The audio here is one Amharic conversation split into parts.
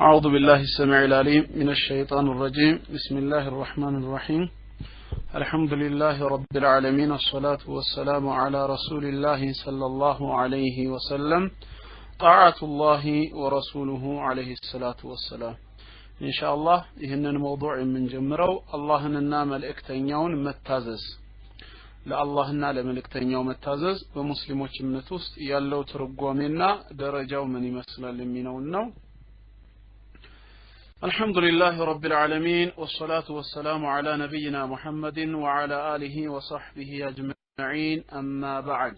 أعوذ بالله السميع العليم من الشيطان الرجيم بسم الله الرحمن الرحيم الحمد لله رب العالمين والصلاة والسلام على رسول الله صلى الله عليه وسلم طاعة الله ورسوله عليه الصلاة والسلام إن شاء الله إهن موضوع من جمرو الله ننام الإكتنيون متازز ለአላህና ለመልእክተኛው መታዘዝ በሙስሊሞች እምነት ውስጥ ያለው ትርጓሜና ደረጃው ምን ይመስላል የሚለው ነው الحمدلله رب العالمين والصلاة والسلام على نبينا محمد وعلى آله وصحبه أجمعين أما بعد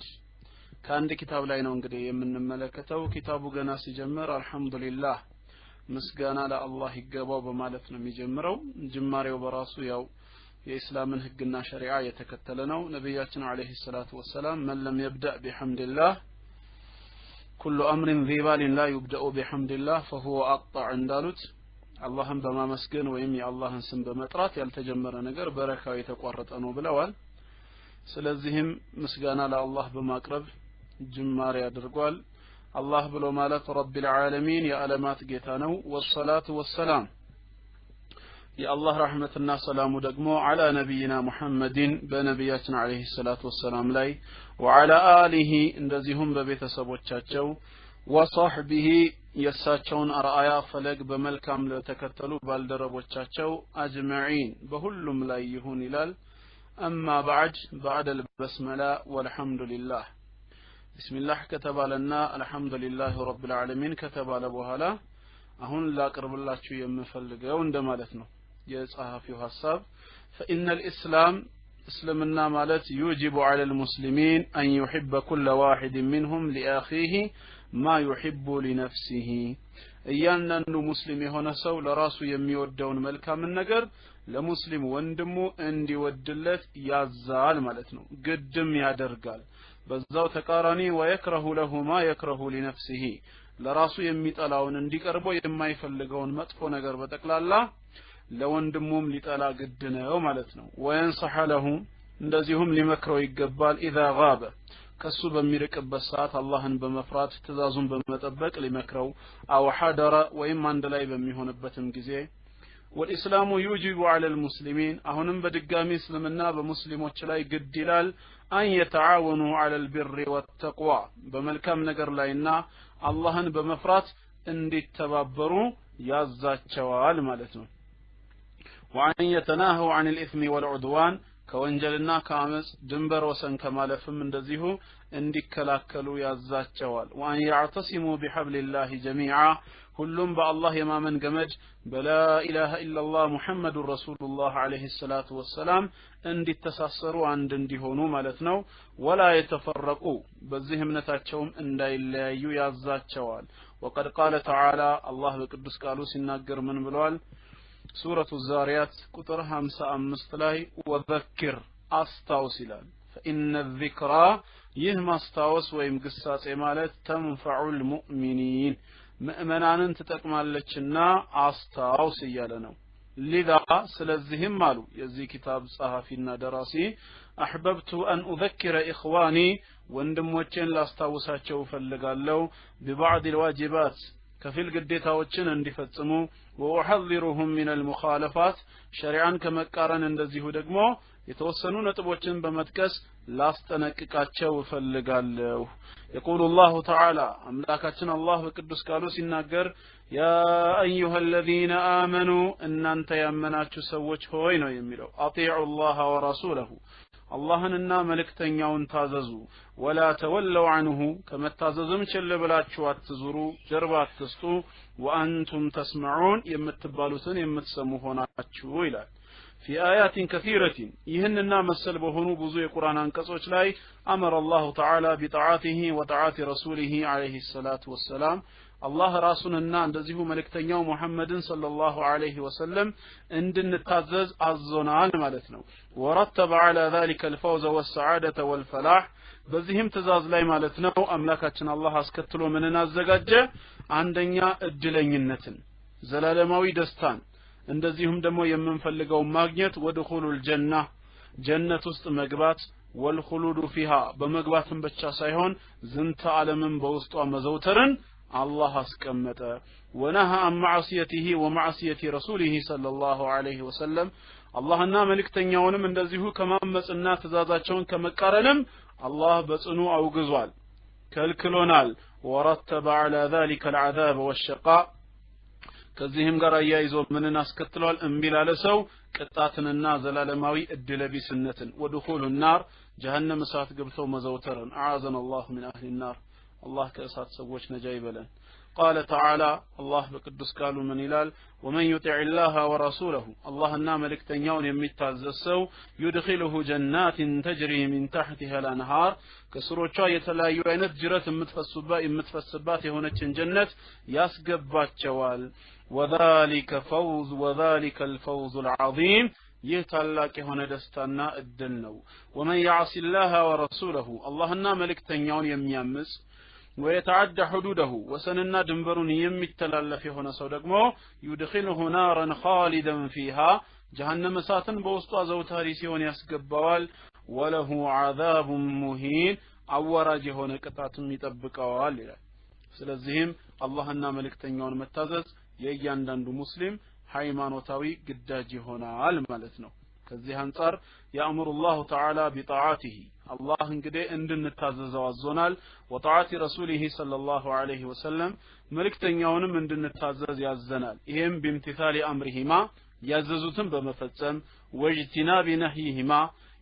كان دي كتاب لا ينونقدي የምንመለከተው كتابو ገና ሲጀምር الحمدلله مسغانا لله ይገባው በማለት ነው የሚጀምረው ጅማሬው በራሱ ያው የእስላምን ህግና ሸሪዓ የተከተለ ነው ነብያችን አለይሂ ሰላቱ ወሰለም من لم يبدأ بحمد الله كل امر ذي بال لا يبدأ بحمد الله فهو اقطع እንዳሉት አላህን በማመስገን ወይም የአላህን ስም በመጥራት ያልተጀመረ ነገር በረካው የተቋረጠ ነው ብለዋል ስለዚህም ምስጋና ለአላህ በማቅረብ ጅማሬ አድርጓል አላህ ብሎ ማለት ረብል ዓለሚን የዓለማት ጌታ ነው ወሰላቱ ወሰላም የአላህ ረህመትና ሰላሙ ደግሞ على ነብይና ሙሐመድን በነብያችን አለይሂ ሰላቱ ወሰላም ላይ وعلى آله እንደዚሁም በቤተሰቦቻቸው وصحبه የሳቸውን አርአያ ፈለግ በመልካም ለተከተሉ ባልደረቦቻቸው አጅማዒን በሁሉም ላይ ይሁን ይላል أما بعد البسملة والحمد لله بسم الله كتبالنا الحمد لله رب العالمين كتبال በኋላ አሁን ላቀርብላችሁ የምፈልገው እንደማለት ነው የጻሐፊው ሐሳብ فإن الإسلام اسلمنا ማለት يوجب على المسلمين أن يحب كل واحد منهم لأخيه ما يحب لنفسه እያንዳንዱ ሙስሊም የሆነ ሰው ለራሱ የሚወደውን መልካም ነገር ለሙስሊም ወንድሙ እንዲወድለት ያዛል ማለት ነው ግድም ያደርጋል በዛው ተቃራኒ ويكره له ما يكره لنفسه ለራሱ የሚጠላውን እንዲቀርበው የማይፈልገውን መጥፎ ነገር በተክላላ ለወንድሙም ሊጠላ ግድ ነው ማለት ነው وينصح له እንደዚሁም ሊመክረው ይገባል اذا غاب ከሱ በሚርቅበት ሰዓት አላህን በመፍራት ትእዛዙን በመጠበቅ ሊመክረው አው ሐደረ ወይም አንድ ላይ በሚሆንበትም ጊዜ والاسلام يوجب على المسلمين አሁንም በድጋሚ እስልምና በሙስሊሞች ላይ ግድ ይላል ان يتعاونوا على البر والتقوى በመልካም ነገር ላይና አላህን በመፍራት እንዲተባበሩ ያዛቸዋል ማለት ነው وان يتناهوا عن الاثم والعدوان ከወንጀልና ከአመጽ ድንበር ወሰን ከማለፍም እንደዚሁ እንዲከላከሉ ያዛቸዋል وان يعتصموا بحبل الله جميعا ሁሉም በአላህ የማመን ገመድ በላ ኢላሃ ኢላላህ ሙሐመዱር ረሱሉላህ አለይሂ ሰላቱ ወሰላም እንዲተሳሰሩ አንድ እንዲሆኑ ማለት ነው ولا يتفرقوا በዚህ እምነታቸውም እንዳይለያዩ ያዛቸዋል وقد قال تعالى الله በቅዱስ ቃሉ ሲናገር ምን ብለዋል سورة الزاريات قطر 55 ላይ وذكر አስታውስ ይላል فإن الذكرى ይህም አስታውስ ወይም ግሳጼ ማለት تنفع المؤمنين ምእመናንን ትጠቅማለችና አስታውስ እያለ ነው لذا ስለዚህም አሉ የዚህ ኪታብ ጸሐፊና ደራሲ احببت ان اذكر اخواني ወንድሞቼን ላስታውሳቸው ፈልጋለሁ ببعض الواجبات ከፊል ግዴታዎችን እንዲፈጽሙ وأحذرهم من المخالفات شرعاً ከመቃረን እንደዚሁ ደግሞ የተወሰኑ ነጥቦችን በመጥቀስ ላስጠነቅቃቸው ፈልጋለሁ يقول الله تعالى አምላካችን አላህ በቅዱስ ቃሉ ሲናገር يا ايها الذين امنوا እናንተ ያመናችሁ ሰዎች ሆይ ነው የሚለው اطيعوا الله ورسوله አላህንና መልእክተኛውን ታዘዙ ولا تولوا عنه ከመታዘዝም ቸል ብላችሁ አትዙሩ ጀርባ አትስጡ وانتم تسمعون የምትባሉትን የምትሰሙ ሆናችሁ ይላል في آيات كثيرة ይህንና መሰል በሆኑ ብዙ የቁርአን አንቀጾች ላይ أمر الله تعالى بطاعته وطاعة رسوله عليه الصلاة والسلام الله ራሱንና እንደዚሁ መልእክተኛው ሙሐመድን ሰለላሁ ዐለይሂ ወሰለም እንድንታዘዝ አዞናል ማለት ነው ورتب على ذلك الفوز والسعادة والفلاح በዚህም ትእዛዝ ላይ ማለት ነው አምላካችን አላህ አስከትሎ ምንን አዘጋጀ አንደኛ እድለኝነትን ዘላለማዊ ደስታን እንደዚሁም ደግሞ የምንፈልገው ማግኘት ወድኹሉል ጀና ጀነት ውስጥ መግባት والخلود فيها በመግባትም ብቻ ሳይሆን ዝንተ ዓለምን በውስጧ መዘውተርን الله አስቀመጠ ونهى عن معصيته ومعصية رسوله صلى الله عليه وسلم አላህና መልእክተኛውንም እንደዚሁ ከማመጽና ትእዛዛቸውን ከመቃረንም አላህ በጽኑ አውግዟል ከልክሎናል ورتب على ذلك العذاب والشقاء ከዚህም ጋር አያይዞ ምንን አስከትሏል እምቢላለ ሰው ቅጣትንና ዘላለማዊ እድለቢስነትን ወድኹሉ النار جهنم እሳት ገብተው መዘውተርን አዓዘና الله من اهل النار الله ከእሳት ሰዎች ነጃ ይበለን قال تعالى الله بقدس قالوا من ይላል ومن يطع الله ورسوله اللهና መልእክተኛውን የሚታዘዝ ሰው يدخله جنات تجري من تحتها الانهار ከስሮቿ የተለያዩ አይነት ጅረት የምትፈስባት የሆነችን ጀነት ያስገባቸዋል وذلك الفوز العظيم ይህ ታላቅ የሆነ ደስታና እድል ነው ومن يعص الله ورسوله اللهና መልእክተኛውን የሚያምጽ ويتعدى حدوده وسننا دنبرون يمتلالف የሆነ ሰው ደግሞ يدخله نارا خالدا فيها جهنم ساتن بوسطها ዘውታሪ ሲሆን ያስገባዋል وله عذاب مهين አዋራጅ የሆነ ቅጣትም ይጠብቀዋል ይላል ስለዚህም አላህና መልእክተኛውን መታዘዝ የእያንዳንዱ ሙስሊም ሃይማኖታዊ ግዳጅ ይሆናል ማለት ነው ከዚህ አንፃር ያእምሩ الله تعالى بطاعته الله እንግዲህ እንድንታዘዘው አዞናል ወጣዓቲ ረሱሊሂ ሰለላሁ ዐለይሂ ወሰለም መልእክተኛውንም እንድንታዘዝ ያዘናል ይሄም በእምቲሳሊ አምሪሂማ ያዘዙትን በመፈጸም ወጅቲናቢ ነህይሂማ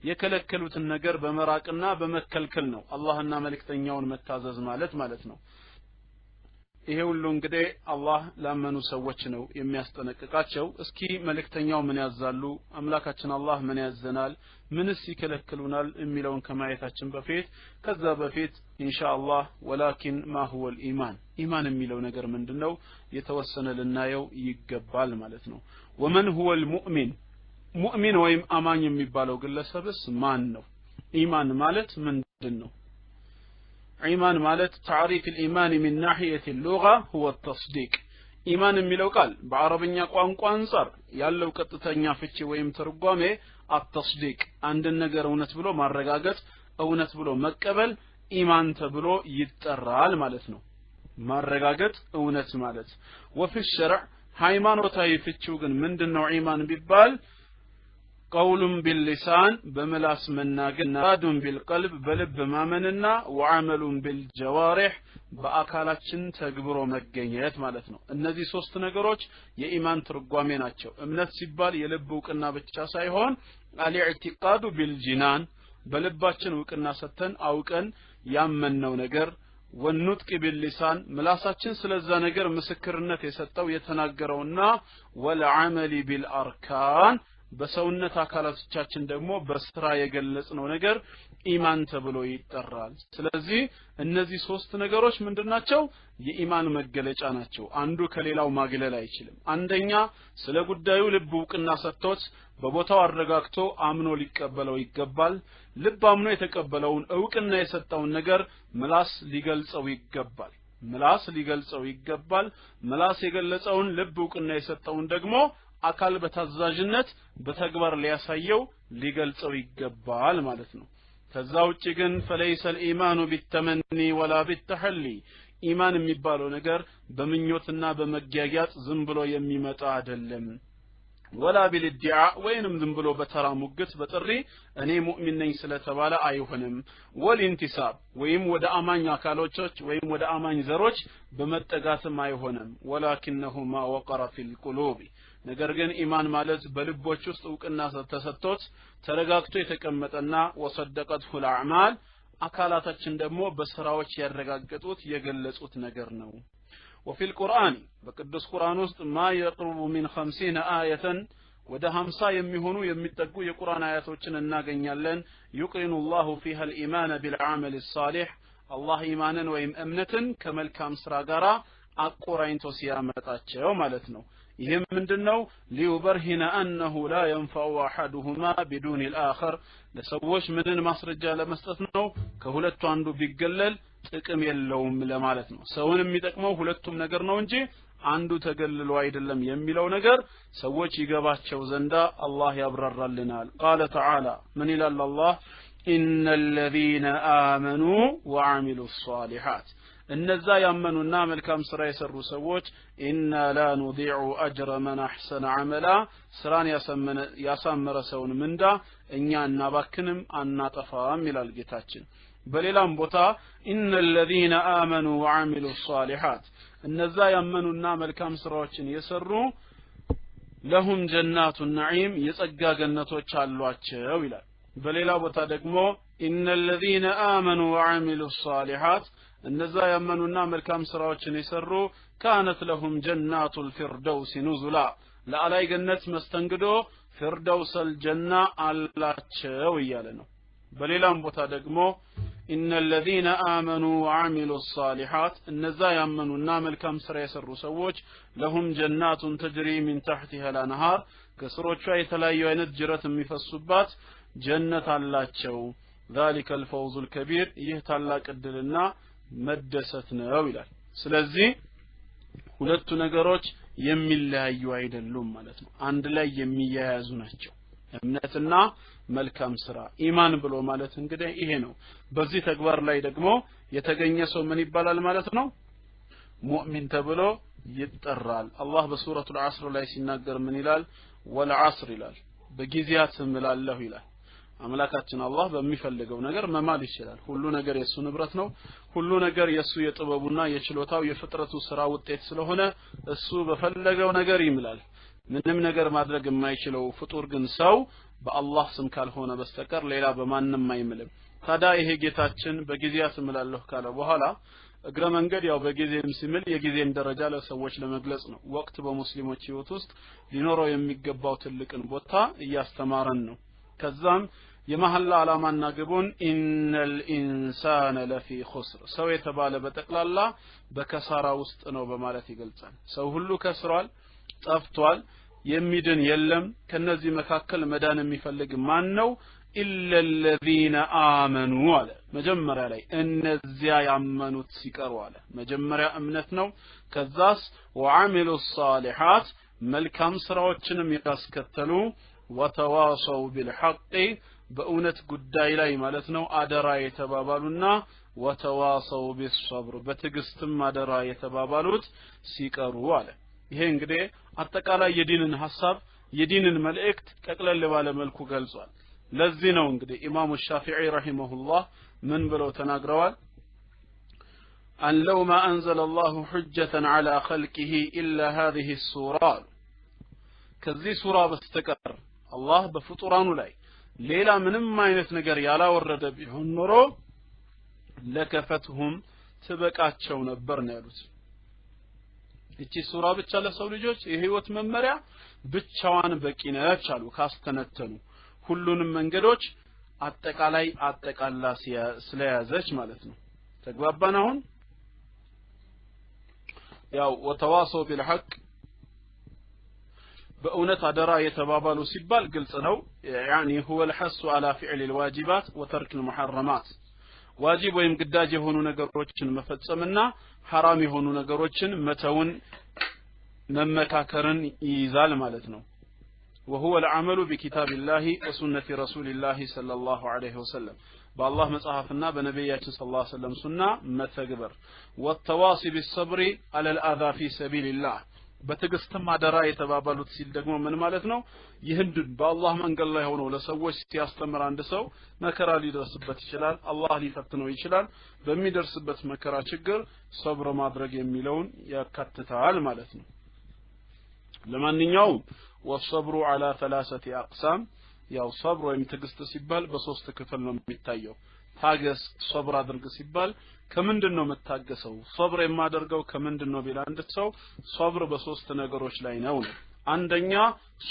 የከለከሉትን ነገር በመራቅና በመከልከል ነው አላህና መልእክተኛውን መታዘዝ ማለት ነው ይሄ ሁሉ እንግዲህ አላህ ላመኑ ሰዎች ነው የሚያስጠነቅቃቸው እስኪ መልእክተኛው ምን ያዛሉ አምላካችን አላህ ምን ያዘናል ምንስ ይከለክሉናል የሚለውን ከማየታችን በፊት ከዛ በፊት ኢንሻአላህ ወላኪን ማ ሁወ الإيمان ኢማን የሚለው ነገር ምንድነው የተወሰነ ልናየው ይገባል ማለት ነው ወመን ሁወ المؤمن ሙእሚን ወይም አማኝ የሚባለው ግለሰብስ ማን ነው ኢማን ማለት ምንድነው إيمان مالت تعريف الإيمان من ناحية اللغة هو التصديق إيمان የሚለው ቃል በአረብኛ ቋንቋ አንፃር ያለው ቀጥተኛ ፍቺ ወይም ትርጓሜ التصديق አንድ ነገር እውነት ብሎ ማረጋገጥ እውነት ብሎ መቀበል ኢማን ተብሎ ይጠራል ማለት ነው ማረጋገጥ እውነት ማለት وفي الشرع ሃይማኖታዊ ፍቺው ግን ምንድነው ኢማን ቢባል قول باللسان بملاس مناغن راد بالقلب بلب مامننا وعمل بالجوارح በአካላችን ተግብሮ መገኘት ማለት ነው እነዚህ ሶስት ነገሮች የኢማን ትርጓሜ ናቸው እምነት ሲባል የልብ ዕውቅና ብቻ ሳይሆን አልኢዕቲቃዱ ቢልጂናን በልባችን ዕውቅና ሰተን አውቀን ያመንነው ነገር ወንጥቅ ቢልሊሳን ምላሳችን ስለዛ ነገር ምስክርነት የሰጠው የተናገረውና ወልዓመል ቢልአርካን በሰውነት አካላቶቻችን ደግሞ በስራ የገለጽነው ነገር ኢማን ተብሎ ይጠራል ስለዚህ እነዚህ ሶስት ነገሮች ምንድናቸው የኢማን መገለጫ ናቸው አንዱ ከሌላው ማግለል አይችልም አንደኛ ስለ ጉዳዩ ልብ ዕውቅና ሰጥቶት በቦታው አረጋግቶ አምኖ ሊቀበለው ይገባል ልብ አምኖ የተቀበለውን ዕውቅና የሰጠውን ነገር ምላስ ሊገልጸው ይገባል ምላስ የገለጸውን ልብ ዕውቅና የሰጠውን ደግሞ አካል በታዛዥነት በተግባር ሊያሳየው ሊገልጸው ይገባል ማለት ነው ከዛ ውጪ ግን فليس الايمان بالتمني ولا بالتحلي ኢማን የሚባለው ነገር በምኞትና በመጋጋጥ ዝም ብሎ የሚመጣ አይደለም ولا بالادعاء ወይንም ዝም ብሎ በተራ ሙግት በጥሪ እኔ ሙእሚን ነኝ ስለተባለ አይሆንም ወልኢንቲሳብ ወይም ወደ አማኝ አካሎች ወይም ወደ አማኝ ዘሮች በመጠጋትም አይሆንም ولكنه ما وقر في القلوب ነገር ግን ኢማን ማለት በልቦች ውስጥ ዕውቅና ተሰጥቶት ተረጋግቶ የተቀመጠና ወሰደቀቱ الأعمال አካላታችን ደግሞ በስራዎች ያረጋግጡት የገለጹት ነገር ነው وفي القرآن በቅዱስ ቁርአን ውስጥ ما يقرب من 50 آية ወደ 50 የሚሆኑ የሚጠጉ የቁርአን አያቶችን እናገኛለን يقرن الله فيها الإيمان بالعمل الصالح الله ኢማንን ወይም እምነትን ከመልካም ስራ ጋር አቆራኝቶ ሲያመጣቸው ማለት ነው ይሄም ምንድነው ሊዩበርሂነ انه لا ينفع احدهما بدون الاخر ለሰዎች ምንን ማስረጃ ለመስጠት ነው ከሁለቱ አንዱ ቢገለል ጥቅም የለውም ለማለት ነው ሰውን የሚጠቅመው ሁለቱም ነገር ነው እንጂ አንዱ ተገልሎ አይደለም የሚለው ነገር ሰዎች ይገባቸው ዘንዳ አላህ ያብራራልናል قال تعالى من الى الله ان الذين امنوا وعملوا الصالحات እነዛ ያመኑና መልካም ስራ የሰሩ ሰዎች ኢና ላ ኑዲዑ አጅረ መን አሕሰነ ዐመላ ስራን ያሳመረ ሰውን ምንዳ እኛ እናባክንም አናጠፋም ይላል ጌታችን በሌላም ቦታ ኢነል ለዚነ አመኑ ወዐሚሉ ሷሊሓት እነዛ ያመኑና መልካም ስራዎችን የሰሩ ለሁም ጀናቱ ነዒም የጸጋ ገነቶች አሏቸው ይላል በሌላ ቦታ ደግሞ ኢነል ለዚነ አመኑ ወዐሚሉ ሷሊሓት እነዛ ያመኑና መልካም ስራዎችን የሰሩ ካነት ለሁም ጀናቱል ፊርደውስ ኑዙላ ለአላይ ገነት መስተንግዶ ፊርደውሰል ጀና አላቸው እያለ ነው በሌላም ቦታ ደግሞ ኢነል ለዚነ አመኑ ወዐሚሉ ሷሊሓት እነዛ ያመኑና መልካም ስራ የሰሩ ሰዎች ለሁም ጀናቱን ተጅሪ ሚን ተሕቲሃ አልአንሃር ከስሮቿ የተለያዩ አይነት ጅረት የሚፈሱባት ጀነት አላቸው ذلك الفوز الكبير ይህ ታላቅ ዕድልና መደሰት ነው ይላል ስለዚህ ሁለቱ ነገሮች የሚለያዩ አይደሉም ማለት ነው አንድ ላይ የሚያያዙ ናቸው እምነትና መልካም ስራ ኢማን ብሎ ማለት እንግዲህ ይሄ ነው በዚህ ተግባር ላይ ደግሞ የተገኘ ሰው ምን ይባላል ማለት ነው ሙእሚን ተብሎ ይጠራል አላህ በሱረቱል ዐስር ላይ ሲናገር ምን ይላል ወልዐስር ይላል በጊዜያት እምላለሁ ይላል አምላካችን አላህ በሚፈልገው ነገር መማል ይችላል ሁሉ ነገር የሱ ንብረት ነው ሁሉ ነገር የሱ የጥበቡና የችሎታው የፍጥረቱ ስራ ውጤት ስለሆነ እሱ በፈለገው ነገር ይምላል ምንም ነገር ማድረግ የማይችለው ፍጡር ግን ሰው በአላህ ስም ካልሆነ በስተቀር ሌላ በማንንም አይምልም ታዲያ ይሄ ጌታችን በጊዜያት እምላለሁ ካለ በኋላ እግረ መንገድ ያው በጊዜም ሲምል የጊዜን ደረጃ ለሰዎች ለመግለጽ ነው ወቅት በሙስሊሞች ህይወት ውስጥ ሊኖረው የሚገባው ትልቅን ቦታ እያስተማረን ነው ከዛም የመሐላ ዓላማና ግቡን ኢነል ኢንሳነ ለፊ ኹስር ሰው የተባለ በጠቅላላ በከሳራ ውስጥ ነው በማለት ይገልጻል ሰው ሁሉ ከስሯል ጠፍቷል የሚድን የለም ከነዚህ መካከል መዳን የሚፈልግ ማን ነው ኢለ الذين آمنوا አለ መጀመሪያ ላይ እነዚያ ያመኑት ሲቀሩ አለ መጀመሪያ እምነት ነው ከዛስ ወዐሚሉ ሷሊሓት መልካም ስራዎችንም ያስከተሉ ወተዋሰው ቢልሐቅ በእውነት ጉዳይ ላይ ማለት ነው አደራ የተባባሉና ወተዋሰው ቢስብር በትግስትም አደራ የተባባሉት ሲቀሩ አለ ይሄ እንግዲህ አጠቃላይ የዲንን ሐሳብ የዲንን መልእክት ጠቅለል ባለ መልኩ ገልጿል ለዚህ ነው እንግዲህ ኢማሙ ሻፊዒ ረሂመሁላህ ምን ብለው ተናግረዋል أن لو ما أنزل الله حجة على خلقه إلا هذه السورة كذي سورة بستكر الله بفطران لاي ليلا ምንም አይነት ነገር ያላወረደ ቢሆን ኖሮ ለከፈትሁም ትበቃቸው ነበር ነው ያሉት እቺ ሱራ ብቻ ለሰው ልጆች የህይወት መመሪያ ብቻዋን በቂ ነች አሉ ካስተነተኑ ሁሉንም መንገዶች አጠቃላይ አጠቃላ ስለያዘች ማለት ነው ተግባባን አሁን ያው ወተዋሰው ቢልሐቅ በእውነት አደራ የተባባሉ ሲባል ግልጽ ነው يعني هو الحث على فعل الواجبات وترك المحرمات واجب ወይም ግዳጅ የሆኑ ነገሮችን መፈጸምና حرام የሆኑ ነገሮችን መተውን መመካከርን ይይዛል ማለት ነው وهو العمل بكتاب الله وسنة رسول الله صلى الله عليه وسلم بالله مصحفنا بنبياتنا صلى الله عليه وسلم سنة متغبر والتواصي بالصبر على الأذى في سبيل الله በትግስትም አደራ የተባባሉት ሲል ደግሞ ምን ማለት ነው ይህን በአላህ መንገድ ላይ ሆኖ ለሰዎች ሲያስተምር አንድ ሰው መከራ ሊደርስበት ይችላል አላህ ሊፈትነው ይችላል በሚደርስበት መከራ ችግር ሰብር ማድረግ የሚለውን ያካትታል ማለት ነው ለማንኛውም ወሰብሩ على ثلاثه اقسام ያው ሰብር ወይም ትግስት ሲባል በሶስት ክፍል ነው የሚታየው ታገስ ሰብር አድርግ ሲባል ከምንድነው መታገሰው ሰብር የማደርገው ከምንድነው ቢል አንድ ሰው ሰብር በሶስት ነገሮች ላይ ነው አንደኛ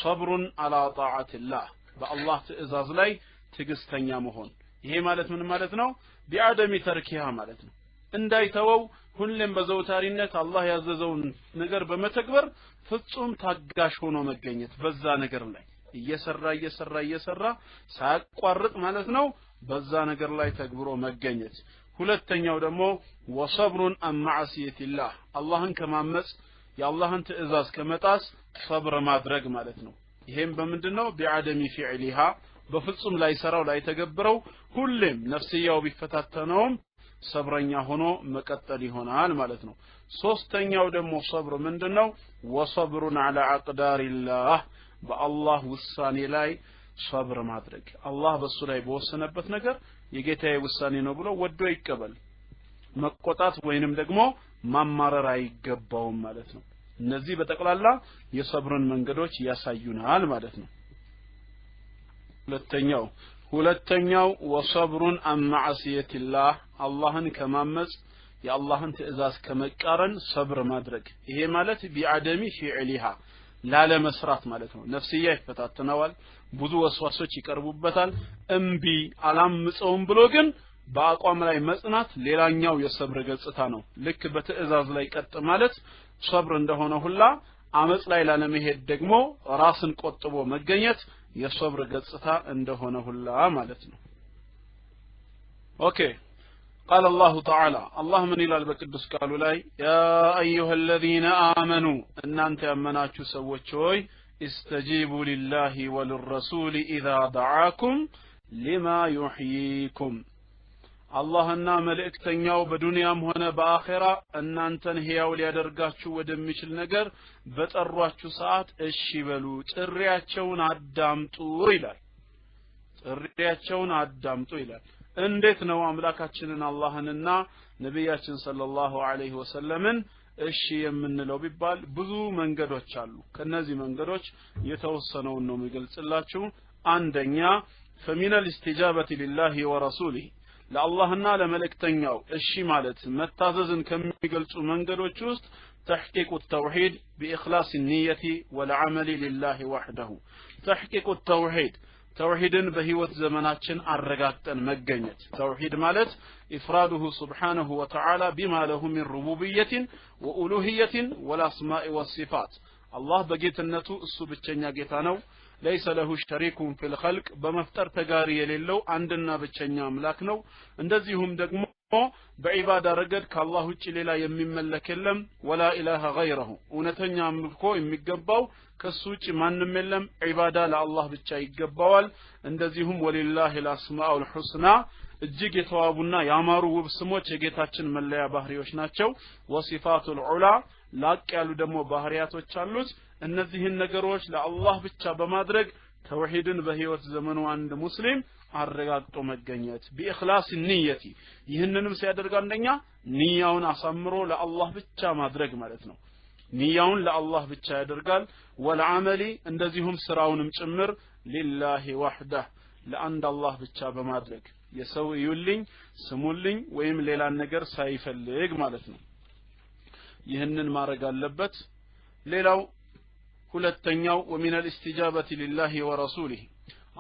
ሰብሩን አላ ጣዓቲላህ በአላህ ትእዛዝ ላይ ትግስተኛ መሆን ይሄ ማለት ምን ማለት ነው ቢአደሚ ተርኪያ ማለት ነው እንዳይተወው ሁሌም በዘውታሪነት አላህ ያዘዘውን ነገር በመተግበር ፍጹም ታጋሽ ሆኖ መገኘት በዛ ነገር ላይ እየሰራ ሳያቋርጥ ማለት ነው በዛ ነገር ላይ ተግብሮ መገኘት ሁለተኛው ደግሞ ወሰብሩን አማዕሲየቲላህ አላህን ከማመጽ የአላህን ትእዛዝ ከመጣስ ሰብር ማድረግ ማለት ነው ይሄም በምንድነው ቢአደሚ ፊዕሊሃ በፍጹም ላይ ሰራው ላይ ተገብረው ሁሌም ነፍስያው ቢፈታተነውም ሰብረኛ ሆኖ መቀጠል ይሆናል ማለት ነው ሶስተኛው ደግሞ ሰብር ምንድነው ወሰብሩን አላ አቅዳሪላህ በአላህ ውሳኔ ላይ ሰብር ማድረግ አላህ በሱ ላይ በወሰነበት ነገር የጌታዬ ውሳኔ ነው ብሎ ወዶ ይቀበል መቆጣት ወይንም ደግሞ ማማረር አይገባውም ማለት ነው እነዚህ በጠቅላላ የሰብርን መንገዶች ያሳዩናል ማለት ነው ሁለተኛው ወሰብሩን አን ማዕሲየቲላህ አላህን ከማመጽ የአላህን ትእዛዝ ከመቃረን ሰብር ማድረግ ይሄ ማለት ቢአደሚ ፊዕሊሃ ላለ መስራት ማለት ነው ነፍስያ ይፈታተናዋል ብዙ ወስዋሶች ይቀርቡበታል እምቢ አላምጾም ብሎ ግን በአቋም ላይ መጽናት ሌላኛው የሰብር ገጽታ ነው ልክ በትእዛዝ ላይ ቀጥ ማለት ሰብር እንደሆነ ሁላ አመጽ ላይ ላለመሄድ ደግሞ ራስን ቆጥቦ መገኘት የሰብር ገጽታ እንደሆነ ሁላ ማለት ነው ኦኬ قال الله تعالى الله من إلى البقدس قالوا لي يا أيها الذين آمنوا أن أنت أمناتوا سوتشوي استجيبوا لله وللرسول إذا دعاكم لما يحييكم اللهنا ملائكتኛው በዱንያም ሆነ በአኺራ እናንተን ህያው ሊያደርጋችሁ ወደሚችል ነገር በጠሯችሁ ሰዓት እሺ በሉ ጥሪያቸውን አዳምጡ ይላል እንዴት ነው አምላካችንን አላህንና ነብያችን ሰለላሁ ዐለይሂ ወሰለምን እሺ የምንለው ቢባል ብዙ መንገዶች አሉ ከነዚህ መንገዶች የተወሰነውን ነው የሚገልጽላችሁ አንደኛ فمن الاستجابة لله ورسوله ለአላህና ለመልእክተኛው እሺ ማለት መታዘዝን ከሚገልጹ መንገዶች ውስጥ تحقيق التوحيد بإخلاص النية والعمل لله وحده تحقيق التوحيد توحيدن بهيوت زماناتችን አረጋግጠን መገኘት توحيد ማለት إفراده سبحانه وتعالى بما له من ربوبية وألوهية والأسماء والصفات الله በጌትነቱ እሱ ብቸኛ ጌታ ነው ليس له شريك في الخلق بمفتر تغاري የሌለው አንድና ብቸኛ አምላክ ነው እንደዚሁም ደግሞ በዒባዳ ረገድ ከአላህ ውጪ ሌላ የሚመለክ የለም ወላ ኢላሃ ገይረሁ እውነተኛ አምልኮ የሚገባው ከሱ ውጪ ማንም የለም ዒባዳ ለአላህ ብቻ ይገባዋል እንደዚሁም ወሊላሂ الاسماء الحسنى እጅግ የተዋቡና ያማሩ ውብ ስሞች የጌታችን መለያ ባህሪዎች ናቸው ወሲፋቱል ዑላ ላቅ ያሉ ደግሞ ባህሪያቶች አሉት እነዚህን ነገሮች ለአላህ ብቻ በማድረግ ተውሂድን በህይወት ዘመኑ አንድ ሙስሊም አረጋግጦ መገኘት بإخلاص النية ይህንንም ሲያደርግ አንደኛ ንያውን አሳምሮ ለአላህ ብቻ ማድረግ ማለት ነው ንያውን ለአላህ ብቻ ያደርጋል ወልዓመሊ እንደዚሁም ስራውንም ጭምር ሊላሂ ወህده ለአንድ አላህ ብቻ በማድረግ የሰው ይውልኝ ስሙልኝ ወይም ሌላ ነገር ሳይፈልግ ማለት ነው ይህንን ማድረግ አለበት ሌላው ሁለተኛው ومن الاستجابة لله ورسوله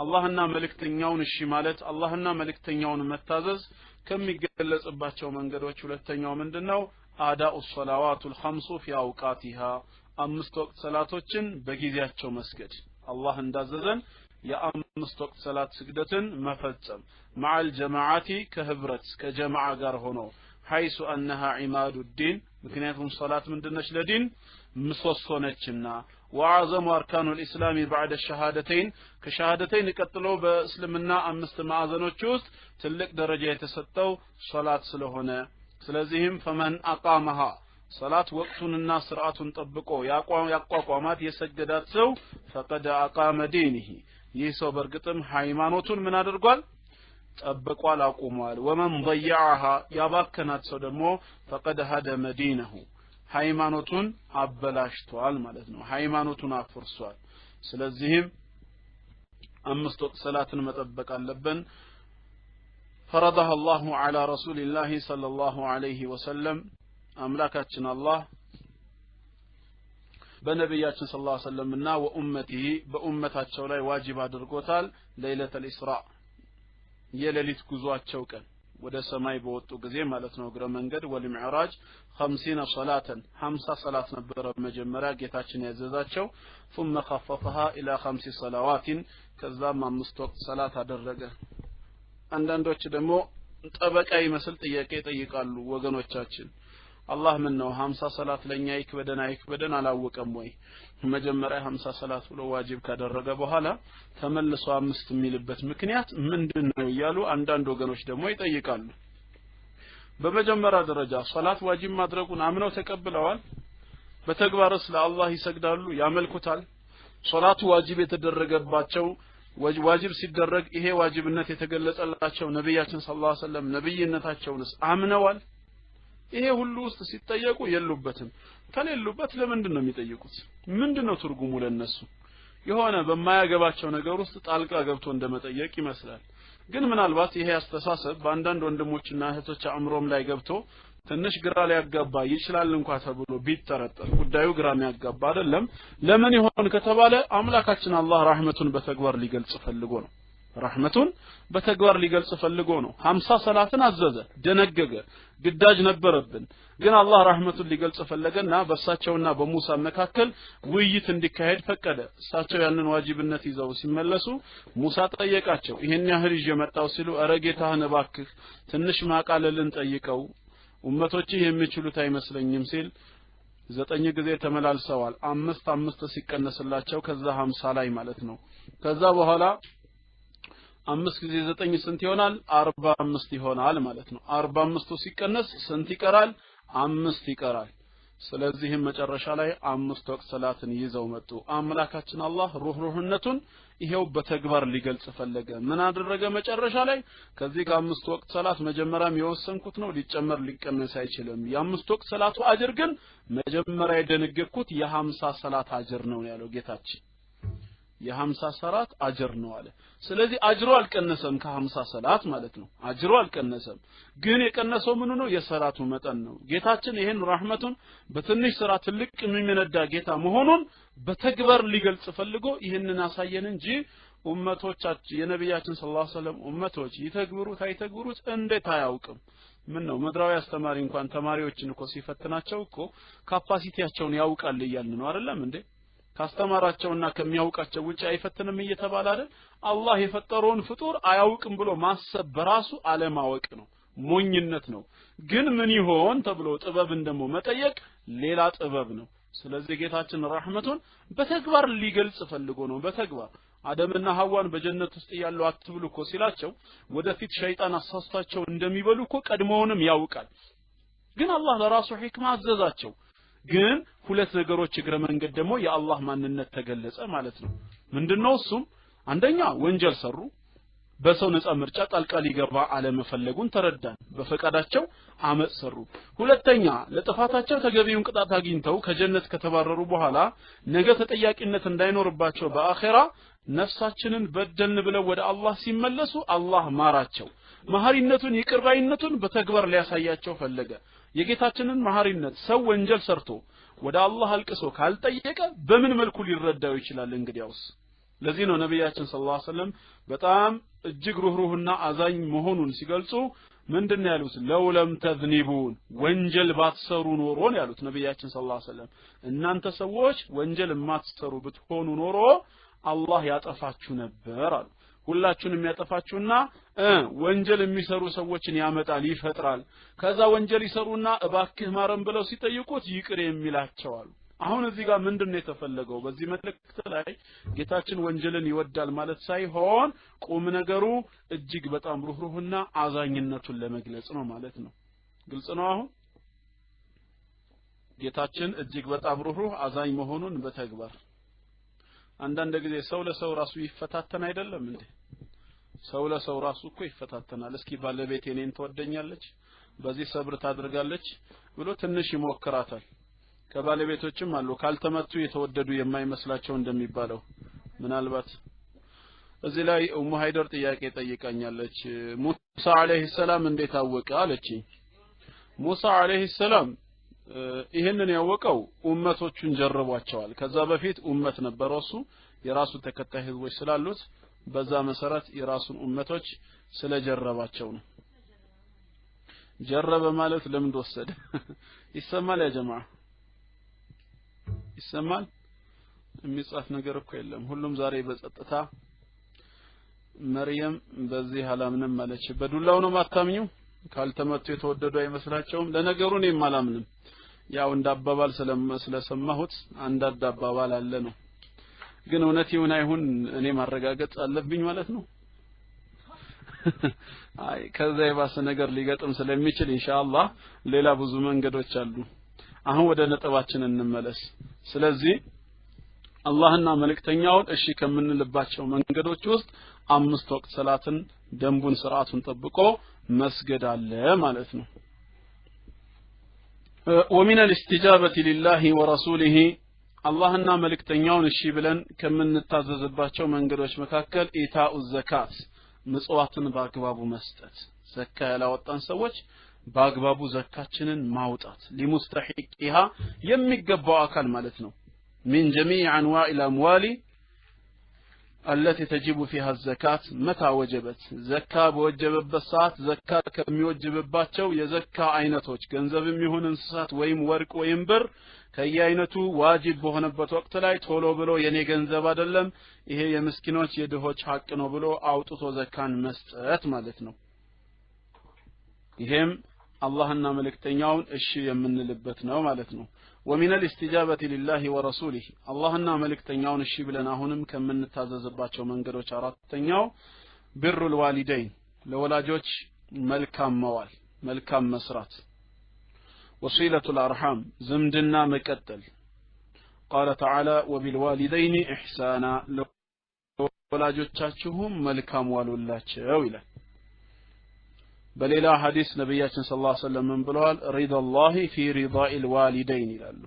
አላህና መልእክተኛውን እሺ ማለት አላህና መልእክተኛውን መታዘዝ ከሚገለጽባቸው መንገዶች ሁለተኛው ምንድነው አዳኡ الصلوات الخمس في اوقاتها አምስት ወቅት ሰላቶችን በጊዜያቸው መስገድ አላህ እንዳዘዘን የአምስት ወቅት ሰላት ስግደትን መፈጸም مع الجماعات كهبرت كجماعه ጋር ሆኖ حيث انها عماد الدين ምክንያቱም ሶላት ምንድነች ለዲን ምሰሶነችና وعظم اركان الاسلام بعد الشهادتين كشهادتين ቀጥሎ በእስልምና አምስት ማዕዘኖች ውስጥ ትልቅ ደረጃ የተሰጠው ሶላት ስለሆነ ስለዚህም فمن اقامها ሶላት ወቅቱንና ስርዓቱን ጠብቆ ያቋቋማት የሰገዳት ሰው فقد اقام دينه ይህ ሰው በርግጥም ሃይማኖቱን ምን አድርጓል ጠብቋል አቁሟል ومن ضيعها ያባከናት ሰው ደግሞ فقد هدم دينه ሃይማኖቱን አበላሽቷል ማለት ነው ሃይማኖቱን አፍርሷል ስለዚህም አምስት ወቅት ሰላትን መጠበቅ አለብን فرضها الله على رسول الله صلى الله عليه وسلم አምላካችን አላህ በነብያችን ሰለላሁ ዐለይሂ ወሰለምና ወኡመቲሂ በኡመታቸው ላይ ዋጅብ አድርጎታል ለይለተል ኢስራ የሌሊት ጉዟቸው ቀን ወደ ሰማይ በወጡ ጊዜ ማለት ነው እግረ መንገድ ወልሚዕራጅ 50 ሶላተን 50 ሶላት ነበር መጀመሪያ ጌታችን ያዘዛቸው ثم خففها الى 5 صلوات ከዛም አምስት ወቅት ሰላት አደረገ አንዳንዶች ደግሞ ጠበቃ ይመስል ጥያቄ ጠይቃሉ ወገኖቻችን አላህ ምን ነው 50 ሰላት ለኛ ይክበደን አላወቀም ወይ መጀመሪያ 50 ሰላት ብሎ ዋጅብ ካደረገ በኋላ ተመልሶ 5 የሚልበት ምክንያት ምንድነው ይያሉ አንዳንድ ወገኖች ደግሞ ይጠይቃሉ በመጀመሪያ ደረጃ ሶላት ዋጅብ ማድረጉን አምነው ተቀብለዋል በተግባርስ ለአላህ ይሰግዳሉ ያመልኩታል ሶላቱ ዋጅብ የተደረገባቸው ዋጅብ ሲደረግ ይሄ ዋጅብነት የተገለጸላቸው ነብያችን ሰለላሁ ዐለይሂ ወሰለም ነብይነታቸውንስ አምነዋል ይሄ ሁሉ ውስጥ ሲጠየቁ የሉበትም ከሌሉበት ለምንድን ነው የሚጠይቁት ምንድነው ትርጉሙ ለነሱ የሆነ በማያገባቸው ነገር ውስጥ ጣልቃ ገብቶ እንደመጠየቅ ይመስላል ግን ምናልባት ይሄ አስተሳሰብ በአንዳንድ ወንድሞችና እህቶች አእምሮም ላይ ገብቶ ትንሽ ግራ ሊያጋባ ይችላል እንኳን ተብሎ ቢጠረጠር ጉዳዩ ግራ የሚያጋባ አይደለም ለምን ይሆን ከተባለ አምላካችን አላህ ረህመቱን በተግባር ሊገልጽ ፈልጎ ነው ረህመቱን በተግባር ሊገልጽ ፈልጎ ነው 50 ሰላትን አዘዘ ደነገገ ግዳጅ ነበረብን ግን አላህ ረህመቱን ሊገልጽ ፈለገና በእሳቸውና በሙሳ መካከል ውይይት እንዲካሄድ ፈቀደ እሳቸው ያንን ዋጅብነት ይዘው ሲመለሱ ሙሳ ጠየቃቸው ይሄን ያህል ይመጣው ሲሉ አረ ጌታህን እባክህ ትንሽ ማቃለልን ጠይቀው ኡመቶች የሚችሉት አይመስለኝም ሲል 9 ጊዜ ተመላልሰዋል 5 ሲቀነስላቸው ከዛ 50 ላይ ማለት ነው ከዛ በኋላ 5 ጊዜ 9 ስንት ይሆናል 45 ይሆናል ማለት ነው 45 ሲቀነስ ስንት ይቀራል 5 ይቀራል ስለዚህ መጨረሻ ላይ 5 ወቅት ሰላትን ይዘው መጡ አምላካችን አላህ ሩህሩህነቱን ይሄው በተግባር ሊገልጽ ፈለገ ምን አደረገ መጨረሻ ላይ ከዚህ ከ5 ወቅት ሰላት መጀመሪያም የወሰንኩት ነው ሊጨመር ሊቀነስ አይችልም የ5 ወቅት ሰላቱ አጅር ግን መጀመሪያ የደነገኩት የ50 ሰላት አጅር ነው ያለው ጌታችን የ50 ሰላት አጅር ነው አለ ስለዚህ አጅሩ አልቀነሰም ከ50 ሰላት ማለት ነው አጅሩ አልቀነሰም ግን የቀነሰው ምን ነው የሰላቱ መጠን ነው ጌታችን ይሄን ረህመቱን በትንሽ ስራ ትልቅ የሚመነዳ ጌታ መሆኑን በተግባር ሊገልጽ ፈልጎ ይሄንን አሳየን እንጂ ኡመቶቻችን የነብያችን ሰለላሁ ዐለይሂ ወሰለም ኡመቶች ይተግብሩት አይተግብሩት እንዴት አያውቅም ምን ነው መድራዊ አስተማሪ እንኳን ተማሪዎችን እኮ ሲፈትናቸው እኮ ካፓሲቲያቸውን ያውቃል ይያልን ነው አይደለም እንዴ ካስተማራቸውና ከሚያውቃቸው ውጪ አይፈትንም እየተባለ አይደል አላህ የፈጠረውን ፍጡር አያውቅም ብሎ ማሰብ በራሱ አለማወቅ ነው ሞኝነት ነው ግን ምን ይሆን ተብሎ ጥበብን ደሞ መጠየቅ ሌላ ጥበብ ነው ስለዚህ ጌታችን ረህመቱን በተግባር ሊገልጽ ፈልጎ ነው በተግባር አደምና ሐዋን በጀነት ውስጥ ያለው አትብሉ እኮ ሲላቸው ወደፊት ሸይጣን አሳስታቸው እንደሚበሉ እኮ ቀድሞውንም ያውቃል ግን አላህ ለራሱ ህክማ አዘዛቸው ግን ሁለት ነገሮች እግረ መንገድ ደግሞ የአላህ ማንነት ተገለጸ ማለት ነው ምንድነው እሱም አንደኛ ወንጀል ሰሩ በሰው ነፃ ምርጫ ጣልቃ ሊገባ አለመፈለጉን ተረዳን በፈቃዳቸው አመጽ ሰሩ ሁለተኛ ለጥፋታቸው ተገቢውን ቅጣት አግኝተው ከጀነት ከተባረሩ በኋላ ነገ ተጠያቂነት እንዳይኖርባቸው በአኺራ ነፍሳችንን በደልን ብለው ወደ አላህ ሲመለሱ አላህ ማራቸው መሐሪነቱን ይቅርባይነቱን በተግባር ሊያሳያቸው ፈለገ የጌታችንን መሐሪነት ሰው ወንጀል ሰርቶ ወደ አላህ አልቅሶ ካልጠየቀ በምን መልኩ ሊረዳው ይችላል እንግዲያውስ ለዚህ ነው ነብያችን ሰለላሁ ዐለይሂ ወሰለም በጣም እጅግ ሩህሩህና አዛኝ መሆኑን ሲገልጹ ምንድነው ያሉት ለውለም ተዝኒቡን ወንጀል ባትሰሩ ኖሮ ነው ያሉት ነብያችን ሰለላሁ ዐለይሂ ወሰለም እናንተ ሰዎች ወንጀል ማትሰሩ ብትሆኑ ኖሮ አላህ ያጠፋችሁ ነበር አሉ ሁላችሁንም ያጠፋችሁና ወንጀል የሚሰሩ ሰዎችን ያመጣል ይፈጥራል ከዛ ወንጀል ይሰሩና እባክህ ማረም ብለው ሲጠይቁት ይቅር የሚላቸው አሉ አሁን እዚህ ጋር ምንድነው የተፈለገው በዚህ መልእክት ላይ ጌታችን ወንጀልን ይወዳል ማለት ሳይሆን ቁም ነገሩ እጅግ በጣም ሩህሩህና አዛኝነቱን ለመግለጽ ነው ማለት ነው ግልጽ ነው አሁን ጌታችን እጅግ በጣም ሩህሩህ አዛኝ መሆኑን በተግባር አንዳንድ ጊዜ ሰው ለሰው ራሱ ይፈታተን አይደለም እንዴ ሰው ለሰው ራሱ እኮ ይፈታተናል እስኪ ባለቤቴ እኔን ተወደኛለች በዚህ ሰብር ታድርጋለች ብሎ ትንሽ ይሞክራታል ከባለቤቶችም አሉ ካልተመቱ የተወደዱ የማይመስላቸው እንደሚባለው ምናልባት እዚህ ላይ ኡሙ ሃይደር ጥያቄ ጠይቃኛለች ሙሳ አለይሂ ሰላም እንዴት አወቀ አለችኝ ሙሳ አለይሂ ሰላም ይሄንን ያወቀው ኡመቶቹን ጀርቧቸዋል ከዛ በፊት ኡመት ነበረው እሱ የራሱ ተከታይ ህዝቦች ስላሉት በዛ መሰረት የራሱን ኡመቶች ስለጀረባቸው ነው ጀረበ ማለት ለምን ወሰደ ይሰማል ያ ጀማዓ ይሰማል የሚጻፍ ነገር እኮ የለም ሁሉም ዛሬ በጸጥታ መርየም በዚህ አላምንም ማለች በዱላው ነው ማታምኙ ካልተመቱ የተወደዱ አይመስላቸውም ለነገሩ እኔም አላምንም ያው እንዳባባል ስለሰማሁት አንድ አባባል አለ ነው ግን እውነት ይሁን አይሁን እኔ ማረጋገጥ አለብኝ ማለት ነው አይ ከዛ የባሰ ነገር ሊገጥም ስለሚችል ኢንሻአላህ ሌላ ብዙ መንገዶች አሉ አሁን ወደ ነጥባችን እንመለስ ስለዚህ አላህና መልእክተኛውን እሺ ከምንልባቸው መንገዶች ውስጥ 5 ወቅት ሰላትን ደንቡን ስርዓቱን ጠብቆ መስገድ አለ ማለት ነው ومن الاستجابة لله ورسوله አላህና መልእክተኛውን እሺ ብለን ከምንታዘዝባቸው መንገዶች መካከል ኢታኡ ዘካት ምጽዋትን በአግባቡ መስጠት ዘካ ያላወጣን ሰዎች በአግባቡ ዘካችንን ማውጣት ሊሙስተሂቂሃ የሚገባው አካል ማለት ነው من جميع انواع الاموال التي تجب فيها الزكاه متى وجبت زكاه በወጀበበት ሰዓት ዘካ ከሚወጅብባቸው የዘካ አይነቶች ገንዘብም ይሁን እንስሳት ወይም ወርቅ ወይም ብር ከየአይነቱ ዋጅብ በሆነበት ወቅት ላይ ቶሎ ብሎ የኔ ገንዘብ አይደለም ይሄ የምስኪኖች የድሆች ሐቅ ነው ብሎ አውጥቶ ዘካን መስጠት ማለት ነው ይሄም አላህና መልእክተኛውን እሺ የምንልበት ነው ማለት ነው ومن الاستجابة لله ورسوله اللهنا ملكتنياون እሺ ብለን አሁንም ከምንታዘዝባቸው መንገዶች አራተኛው بر الوالدين ለወላጆች መልካም መዋል መልካም መስራት وصلة الارحام زمدنا مقتل قال تعالى وبالوالدين احسانا ለወላጆቻችሁም መልካም ዋሉላቸው ይላል በሌላ ሐዲስ ነብያችን ሰለላሁ ዐለይሂ ወሰለም ምን ብለዋል ሪዳላሂ ፊ ሪዳኢል ዋሊደይን ይላሉ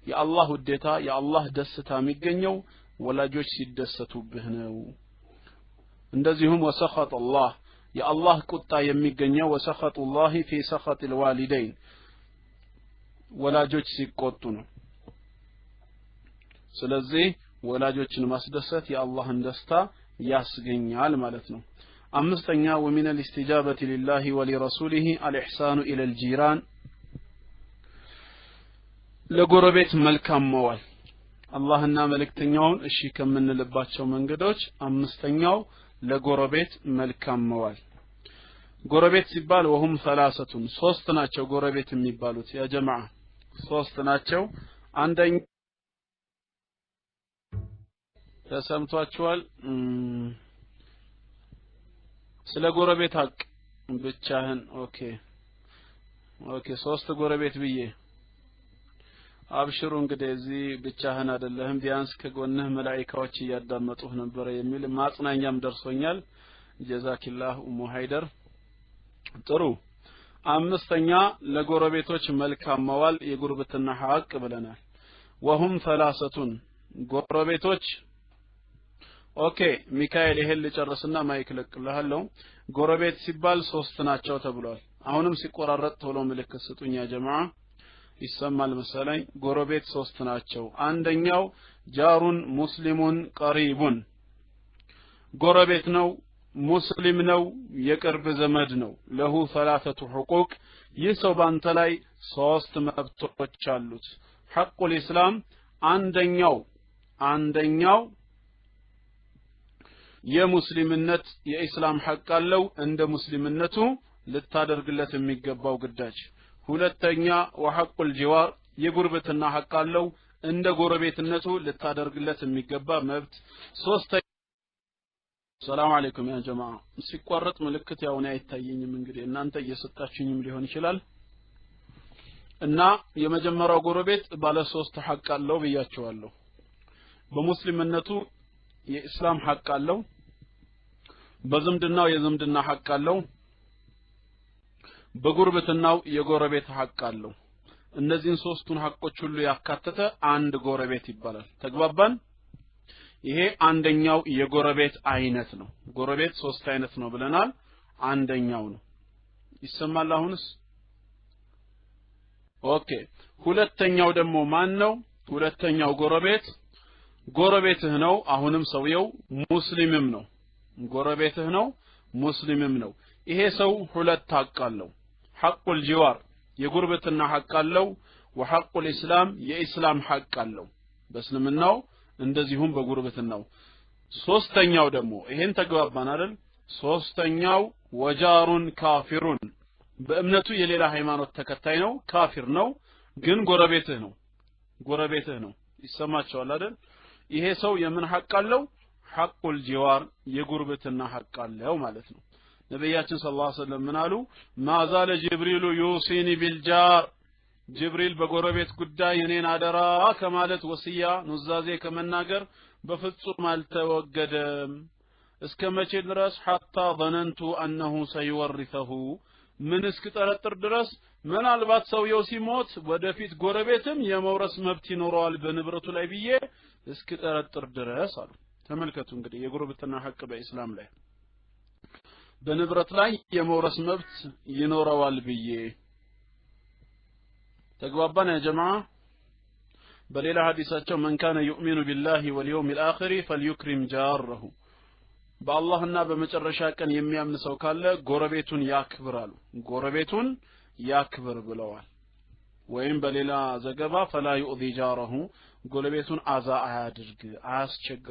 የአላህ ውዴታ የአላህ ደስታ የሚገኘው ወላጆች ሲደሰቱብህ ነው እንደዚሁም ወሰኸጥ አላህ የአላህ ቁጣ የሚገኘው ወሰኸጡላሂ ፊ ሰኸጢል ዋሊደይን ወላጆች ሲቆጡ ነው ስለዚህ ወላጆችን ማስደሰት የአላህን ደስታ ያስገኛል ማለት ነው አምስተኛ ومن الاستجابة لله ولرسوله الإحسان إلى الجيران ለጎረቤት መልካም መዋል አላህና መልእክተኛውን እሺ ከምንልባቸው መንገዶች አምስተኛው ለጎረቤት መልካም መዋል ጎረቤት ሲባል وهم ثلاثه ሶስት ናቸው ጎረቤት የሚባሉት ያ ጀማዓ ሶስት ናቸው አንደኛ ተሰምቷቸዋል ስለ ጎረቤት ሐቅ ብቻህን ኦኬ ሶስት ጎረቤት ብዬ አብሽሩ እንግዲህ እዚህ ብቻህን አይደለህም ቢያንስ ከጎንህ መላእክቶች እያዳመጡህ ነበር የሚል ማጽናኛም ደርሶኛል ጀዛኪላህ ኡሙ ሃይደር ጥሩ አምስተኛ ለጎረቤቶች መልካም መዋል የጉርብትና ሐቅ ብለናል وهم ثلاثه ጎረቤቶች ኦኬ ሚካኤል ይሄን ልጨርስና ማይክ ለቅልሃለሁ ጎረቤት ሲባል ሶስት ናቸው ተብሏል አሁንም ሲቆራረጥ ቶሎ ምልክት ስጡኝ ያ ጀማዓ ይሰማል መሰለኝ ጎረቤት ሶስት ናቸው አንደኛው ጃሩን ሙስሊሙን ቀሪቡን ጎረቤት ነው ሙስሊም ነው የቅርብ ዘመድ ነው ለሁ ثلاثه حقوق ይህ ሰው ባንተ ላይ ሶስት መብቶች አሉት ሐቁል ኢስላም አንደኛው የሙስሊምነት የኢስላም ሐቅ አለው እንደ ሙስሊምነቱ ልታደርግለት የሚገባው ግዳጅ ሁለተኛ ወሐቁል ጂዋር የጉርብትና ሐቅ አለው እንደ ጎረቤትነቱ ልታደርግለት የሚገባ መብት ሶስተኛ ሰላም አለይኩም ያ ጀማዓ ሲቋረጥ ምልክት ያውና አይታየኝም እንግዲህ እናንተ እየሰጣችሁኝም ሊሆን ይችላል እና የመጀመሪያው ጎረቤት ባለ ሶስት ሐቅ አለው ብያቸዋለሁ በሙስሊምነቱ የኢስላም ሐቅ አለው በዝምድናው የዝምድና ሐቅ አለው በጉርብትናው የጎረቤት ሐቅ አለው እነዚህን ሶስቱን ሐቆች ሁሉ ያካተተ አንድ ጎረቤት ይባላል ተግባባን ይሄ አንደኛው የጎረቤት አይነት ነው ጎረቤት ሶስት አይነት ነው ብለናል አንደኛው ነው ይሰማል አሁንስ ኦኬ ሁለተኛው ደግሞ ማን ነው ሁለተኛው ጎረቤትህ ነው አሁንም ሰውየው ሙስሊምም ነው ጎረቤትህ ነው ሙስሊምም ነው ይሄ ሰው ሁለት ሐቅ አለው ሐቁል ጂዋር የጉርብትና ሐቅ አለው ወሐቁል ኢስላም የኢስላም ሐቅ አለው በእስልምናው እንደዚሁም በጉርብትናው ሶስተኛው ደግሞ ይሄን ተግባባን አይደል ሶስተኛው ወጃሩን ካፊሩን በእምነቱ የሌላ ሃይማኖት ተከታይ ነው ካፊር ነው ግን ጎረቤትህ ነው ይሰማቸዋል አይደል ይሄ ሰው የምን ሐቅ አለው ሐቁል ጂዋር የጉርብትና ሐቅ አለው ማለት ነው ነብያችን ሰለላሁ ዐለይሂ ወሰለም ምን አሉ ማዛለ ጅብሪሉ ዩሲኒ ቢልጃር ጅብሪል በጎረቤት ጉዳይ እኔን አደራ ከማለት ወሲያ ኑዛዜ ከመናገር በፍጹም አልተወገደም እስከ መቼ ድረስ حتى ظننت انه سيورثه ምን እስክጠረጥር ድረስ ምናልባት ሰውየው ሲሞት ወደፊት ጎረቤትም የመውረስ መብት ይኖረዋል በንብረቱ ላይ ብዬ እስክጠረጥር ድረስ አሉ ተመልከቱ እንግዲህ የጎረቤትና ሐቅ በእስላም ላይ በንብረት ላይ የመውረስ መብት ይኖረዋል ብዬ ተግባባን ያ ጀማዓ በሌላ ሐዲሳቸው من كان يؤمن بالله واليوم الآخر فليكرم جاره በአላህና በመጨረሻ ቀን የሚያምን ሰው ካለ ጎረቤቱን ያክብራሉ ጎረቤቱን ያክብር ብለዋል ወይም በሌላ ዘገባ فلا يؤذي جاره ጎረቤቱን አዛ አያድርግ አያስቸግር